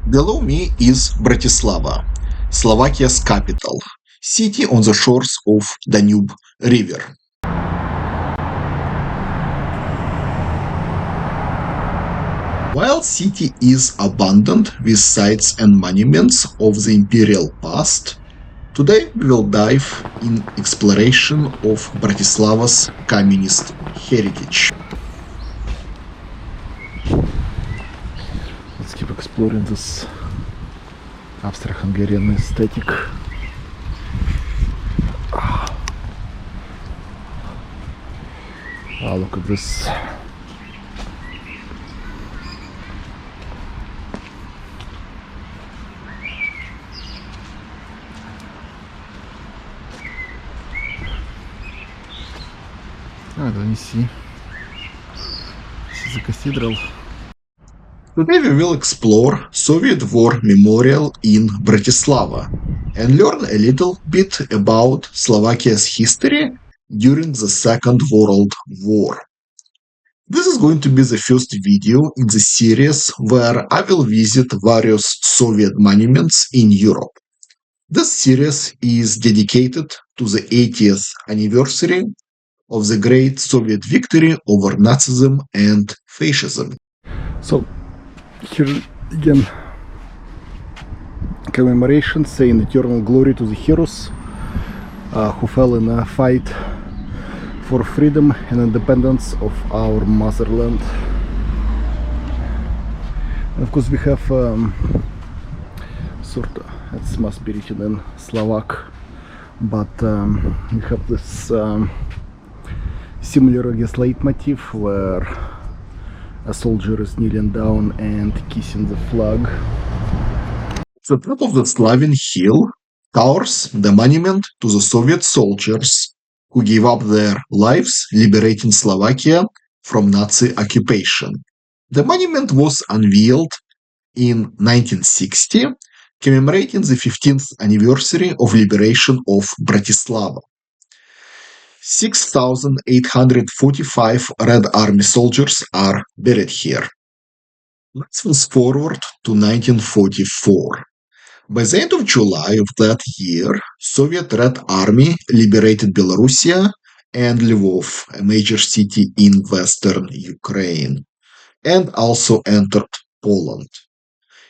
Below me is Bratislava, Slovakia's capital, city on the shores of Danube River. While city is abundant with sites and monuments of the imperial past, today we will dive in exploration of Bratislava's communist heritage. Let's keep exploring this Austro-Hungarian aesthetic. Ah, look at this. Let me see. This is a cathedral. Today we will explore Soviet War Memorial in Bratislava and learn a little bit about Slovakia's history during the Second World War. This is going to be the first video in the series where I will visit various Soviet monuments in Europe. This series is dedicated to the 80th anniversary of the great Soviet victory over Nazism and fascism. So, here again, commemoration saying eternal glory to the heroes who fell in a fight for freedom and independence of our motherland. And of course we have sort of, it must be written in Slovak, but we have this similar, I guess, leitmotif where a soldier is kneeling down and kissing the flag. At the top of the Slavin Hill towers the monument to the Soviet soldiers who gave up their lives liberating Slovakia from Nazi occupation. The monument was unveiled in 1960, commemorating the 15th anniversary of liberation of Bratislava. 6,845 Red Army soldiers are buried here. Let's fast forward to 1944. By the end of July of that year, Soviet Red Army liberated Belarusia and Lvov, a major city in western Ukraine, and also entered Poland.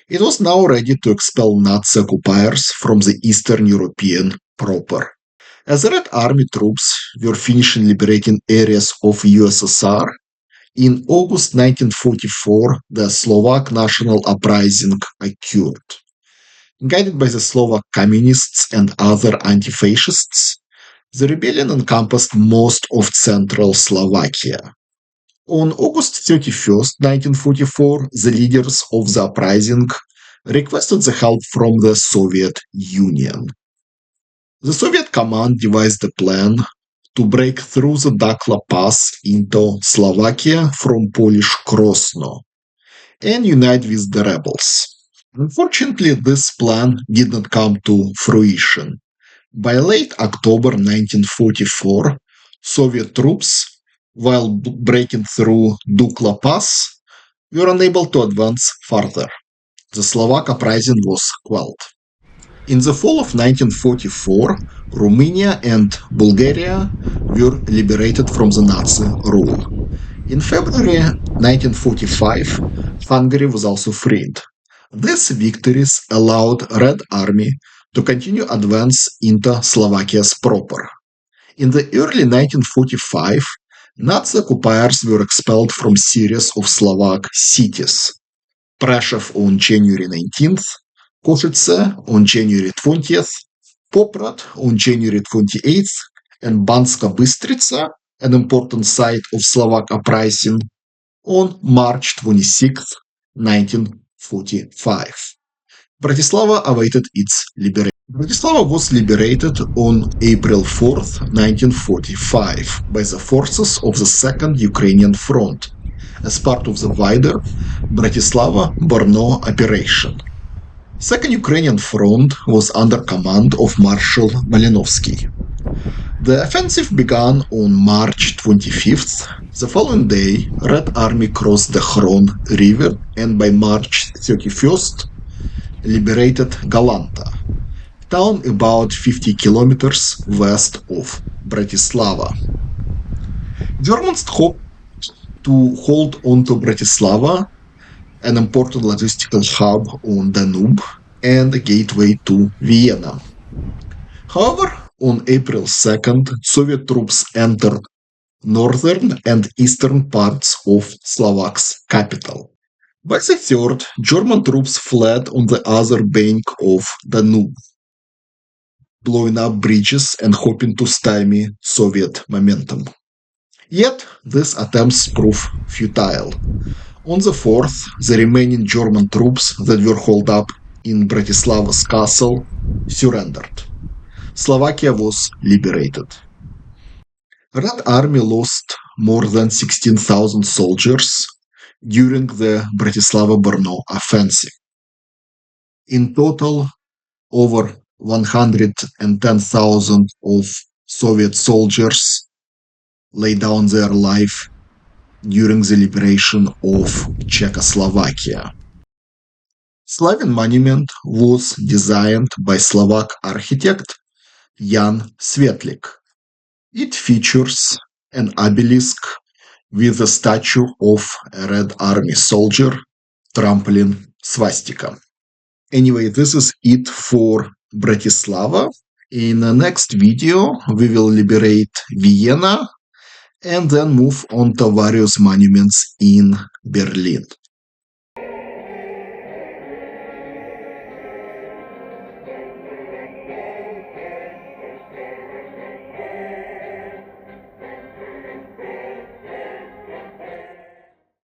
It was now ready to expel Nazi occupiers from the Eastern European proper. As the Red Army troops were finishing liberating areas of USSR, in August 1944 the Slovak national uprising occurred. Guided by the Slovak communists and other anti-fascists, the rebellion encompassed most of central Slovakia. On August 31st, 1944, the leaders of the uprising requested the help from the Soviet Union. The Soviet command devised a plan to break through the Dakla Pass into Slovakia from Polish Krosno and unite with the rebels. Unfortunately, this plan did not come to fruition. By late October 1944, Soviet troops, while breaking through Dukla Pass, were unable to advance further. The Slovak uprising was quelled. In the fall of 1944, Romania and Bulgaria were liberated from the Nazi rule. In February 1945, Hungary was also freed. These victories allowed Red Army to continue advance into Slovakia's proper. In the early 1945, Nazi occupiers were expelled from series of Slovak cities. Prešov on January 19th, Košice on January 20th, Poprad on January 28th, and Banska Bystrica, an important site of Slovak uprising, on March 26th, 1945. Bratislava awaited its liberation. Bratislava was liberated on April 4th, 1945 by the forces of the Second Ukrainian Front as part of the wider Bratislava-Brno operation. Second Ukrainian Front was under command of Marshal Malinovsky. The offensive began on March 25th. The following day, Red Army crossed the Hron River, and by March 31st, liberated Galanta, town about 50 kilometers west of Bratislava. Germans hoped to hold on to Bratislava, an important logistical hub on Danube and a gateway to Vienna. However, on April 2nd, Soviet troops entered northern and eastern parts of Slovak's capital. By the 3rd, German troops fled on the other bank of Danube, blowing up bridges and hoping to stymie Soviet momentum. Yet, these attempts proved futile. On the 4th, the remaining German troops that were holed up in Bratislava's castle surrendered. Slovakia was liberated. Red Army lost more than 16,000 soldiers during the Bratislava-Brno offensive. In total, over 110,000 of Soviet soldiers laid down their life during the liberation of Czechoslovakia. Slavin Monument was designed by Slovak architect Jan Svetlik. It features an obelisk with a statue of a Red Army soldier trampling swastika. Anyway, this is it for Bratislava. In the next video, we will liberate Vienna and then move on to various monuments in Berlin.